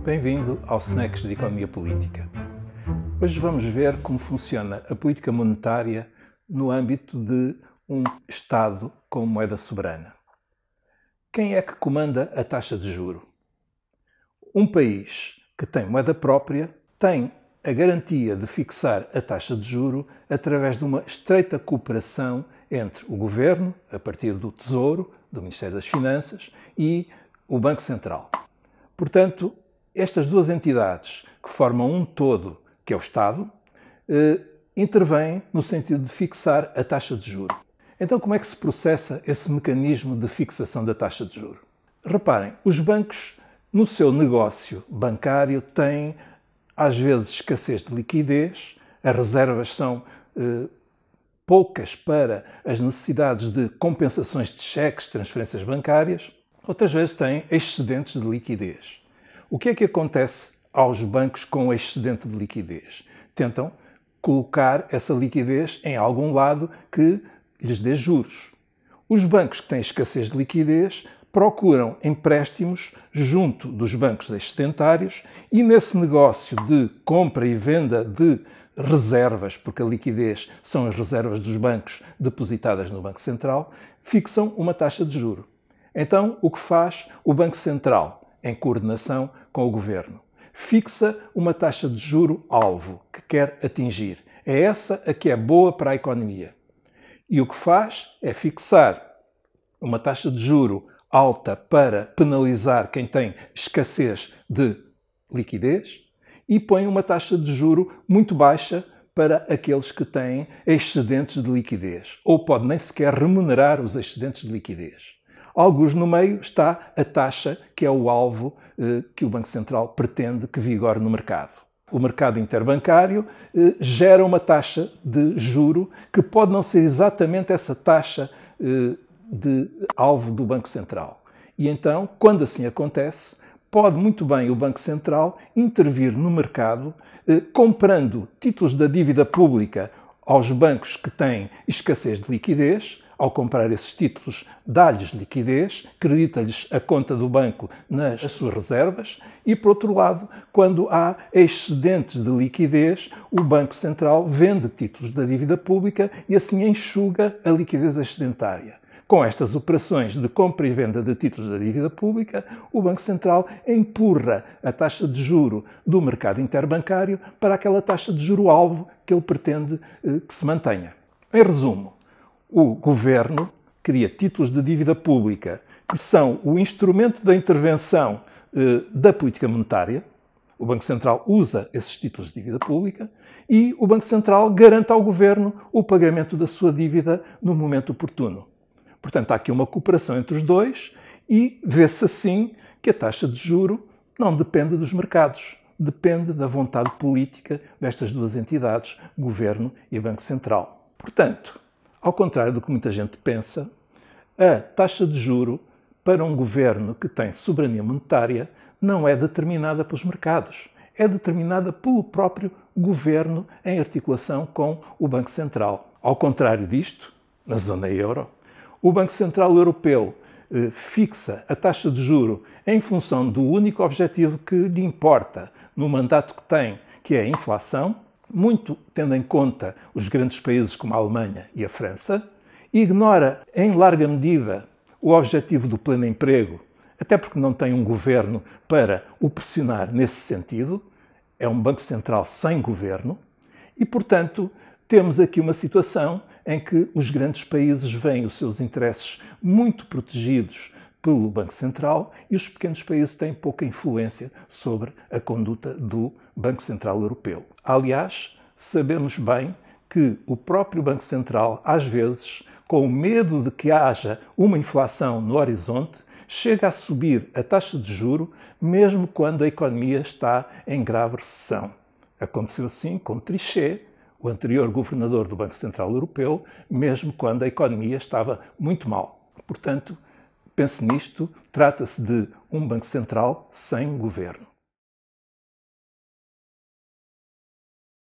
Bem-vindo ao Snacks de Economia Política. Hoje vamos ver como funciona a política monetária no âmbito de um Estado com moeda soberana. Quem é que comanda a taxa de juro? Um país que tem moeda própria tem a garantia de fixar a taxa de juro através de uma estreita cooperação entre o Governo, a partir do Tesouro, do Ministério das Finanças, e o Banco Central. Portanto, estas duas entidades que formam um todo, que é o Estado, intervêm no sentido de fixar a taxa de juro. Então, como é que se processa esse mecanismo de fixação da taxa de juro? Reparem, os bancos, no seu negócio bancário, têm, às vezes, escassez de liquidez, as reservas são poucas para as necessidades de compensações de cheques, transferências bancárias, outras vezes têm excedentes de liquidez. O que é que acontece aos bancos com excedente de liquidez? Tentam colocar essa liquidez em algum lado que lhes dê juros. Os bancos que têm escassez de liquidez procuram empréstimos junto dos bancos excedentários e nesse negócio de compra e venda de reservas, porque a liquidez são as reservas dos bancos depositadas no Banco Central, fixam uma taxa de juro. Então, o que faz o Banco Central, em coordenação com o Governo? Fixa uma taxa de juro-alvo que quer atingir. É essa a que é boa para a economia. E o que faz é fixar uma taxa de juro alta para penalizar quem tem escassez de liquidez e põe uma taxa de juro muito baixa para aqueles que têm excedentes de liquidez. Ou pode nem sequer remunerar os excedentes de liquidez. Alguns no meio está a taxa que é o alvo que o Banco Central pretende que vigore no mercado. O mercado interbancário gera uma taxa de juro que pode não ser exatamente essa taxa de alvo do Banco Central. E então, quando assim acontece, pode muito bem o Banco Central intervir no mercado comprando títulos da dívida pública aos bancos que têm escassez de liquidez. Ao comprar esses títulos, dá-lhes liquidez, credita-lhes a conta do banco nas suas reservas e, por outro lado, quando há excedentes de liquidez, o Banco Central vende títulos da dívida pública e assim enxuga a liquidez excedentária. Com estas operações de compra e venda de títulos da dívida pública, o Banco Central empurra a taxa de juro do mercado interbancário para aquela taxa de juro-alvo que ele pretende que se mantenha. Em resumo, o Governo cria títulos de dívida pública que são o instrumento da intervenção da política monetária. O Banco Central usa esses títulos de dívida pública e o Banco Central garante ao Governo o pagamento da sua dívida no momento oportuno. Portanto, há aqui uma cooperação entre os dois e vê-se assim que a taxa de juro não depende dos mercados, depende da vontade política destas duas entidades, Governo e Banco Central. Portanto, ao contrário do que muita gente pensa, a taxa de juro para um governo que tem soberania monetária não é determinada pelos mercados, é determinada pelo próprio governo em articulação com o Banco Central. Ao contrário disto, na zona euro, o Banco Central Europeu fixa a taxa de juro em função do único objetivo que lhe importa no mandato que tem, que é a inflação, muito tendo em conta os grandes países como a Alemanha e a França, ignora em larga medida o objetivo do pleno emprego, até porque não tem um governo para o pressionar nesse sentido, é um Banco Central sem governo, e, portanto, temos aqui uma situação em que os grandes países veem os seus interesses muito protegidos pelo Banco Central e os pequenos países têm pouca influência sobre a conduta do Banco Central Europeu. Aliás, sabemos bem que o próprio Banco Central, às vezes, com medo de que haja uma inflação no horizonte, chega a subir a taxa de juro mesmo quando a economia está em grave recessão. Aconteceu assim com Trichet, o anterior governador do Banco Central Europeu, mesmo quando a economia estava muito mal. Portanto, pense nisto, trata-se de um Banco Central sem governo.